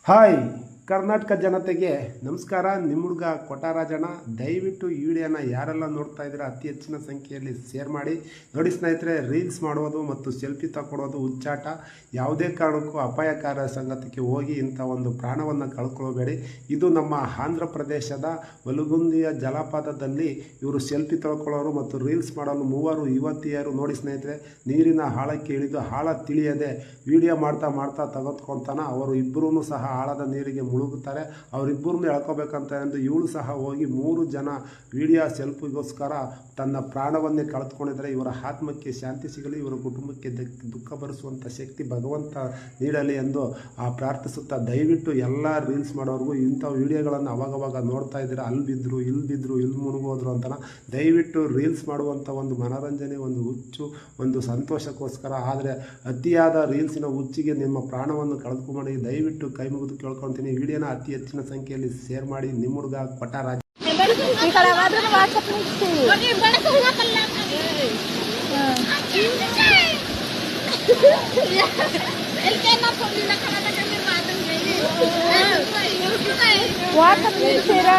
Hi Karnataka ಜನತೆಗೆ ನಮಸ್ಕಾರ. ನಿಮ್ಮ ಹುಡುಗ ಕೊಟರಾಜಣ್ಣ. ದಯವಿಟ್ಟು ಈ ವಿಡಿಯೋನ ಯಾರೆಲ್ಲ ನೋಡ್ತಾ ಇದ್ದೀರಾ ಅತಿ ಹೆಚ್ಚಿನ ಸಂಖ್ಯೆಯಲ್ಲಿ ಶೇರ್ ಮಾಡಿ. ನೋಡಿ ಸ್ನೇಹಿತರೆ, ರೀಲ್ಸ್ ಮಾಡುವುದು ಮತ್ತು ಸೆಲ್ಫಿ ತಗೊಳ್ಳೋದು ಹುಚ್ಚಾಟ. ಯಾವುದೇ ಕಾರಣಕ್ಕೂ ಅಪಾಯಕಾರಿ ಸಂಗತಿಗೆ ಹೋಗಿ ಇಂಥ ಒಂದು ಪ್ರಾಣವನ್ನು ಕಳ್ಕೊಳ್ಳಬೇಡಿ. ಇದು ನಮ್ಮ ಆಂಧ್ರ ಪ್ರದೇಶದ ವಲಗುಂದಿಯ ಜಲಪಾತದಲ್ಲಿ ಇವರು ಸೆಲ್ಫಿ ತಗೊಳ್ಳೋರು ಮತ್ತು ರೀಲ್ಸ್ ಮಾಡಲು ಮೂವರು ಯುವತಿಯರು ನೋಡಿ ಸ್ನೇಹಿತರೆ ನೀರಿನ ಆಳಕ್ಕೆ ಇಳಿದು ಆಳ ತಿಳಿಯದೆ ವಿಡಿಯೋ ಮಾಡ್ತಾ ತೆಗೆದುಕೊಂತಾನ. ಅವರು ಇಬ್ಬರೂ ಸಹ ಆಳದ ನೀರಿಗೆ ಮುಳುಗುತ್ತಾರೆ. ಅವರಿಬ್ಬರನ್ನು ಎಳ್ಕೋಬೇಕಂತ ಎಂದು ಇವಳು ಸಹ ಹೋಗಿ 3 ಜನ ವಿಡಿಯೋ ಸೆಲ್ಫಿಗೋಸ್ಕರ ತನ್ನ ಪ್ರಾಣವನ್ನೇ ಕಳೆದುಕೊಂಡಿದ್ದಾರೆ. ಇವರ ಆತ್ಮಕ್ಕೆ ಶಾಂತಿ ಸಿಗಲಿ, ಇವರ ಕುಟುಂಬಕ್ಕೆ ದುಃಖ ಭರಿಸುವಂಥ ಶಕ್ತಿ ಭಗವಂತ ನೀಡಲಿ ಎಂದು ಪ್ರಾರ್ಥಿಸುತ್ತಾ, ದಯವಿಟ್ಟು ಎಲ್ಲ ರೀಲ್ಸ್ ಮಾಡೋರಿಗೂ ಇಂಥ ವಿಡಿಯೋಗಳನ್ನು ಅವಾಗವಾಗ ನೋಡ್ತಾ ಇದ್ದೀರಾ. ಅಲ್ಲಿ ಬಿದ್ದರು, ಇಲ್ಲಿ ಮುಳುಗೋದ್ರು ಅಂತ. ದಯವಿಟ್ಟು ರೀಲ್ಸ್ ಮಾಡುವಂಥ ಒಂದು ಮನೋರಂಜನೆ, ಒಂದು ಹುಚ್ಚು, ಒಂದು ಸಂತೋಷಕ್ಕೋಸ್ಕರ. ಆದರೆ ಅತಿಯಾದ ರೀಲ್ಸಿನ ಹುಚ್ಚಿಗೆ ನಿಮ್ಮ ಪ್ರಾಣವನ್ನು ಕಳೆದುಕೊಂಡು ದಯವಿಟ್ಟು ಕೈ ಮುಗಿದು ಕೇಳ್ಕೊಳ್ತೀನಿ. ವಿಡಿಯೋನ ಅತಿ ಹೆಚ್ಚಿನ ಸಂಖ್ಯೆಯಲ್ಲಿ ಶೇರ್ ಮಾಡಿ. ನಿಮ್ಮ ಹುಡುಗ ಕೊಟರಾಜ. Sila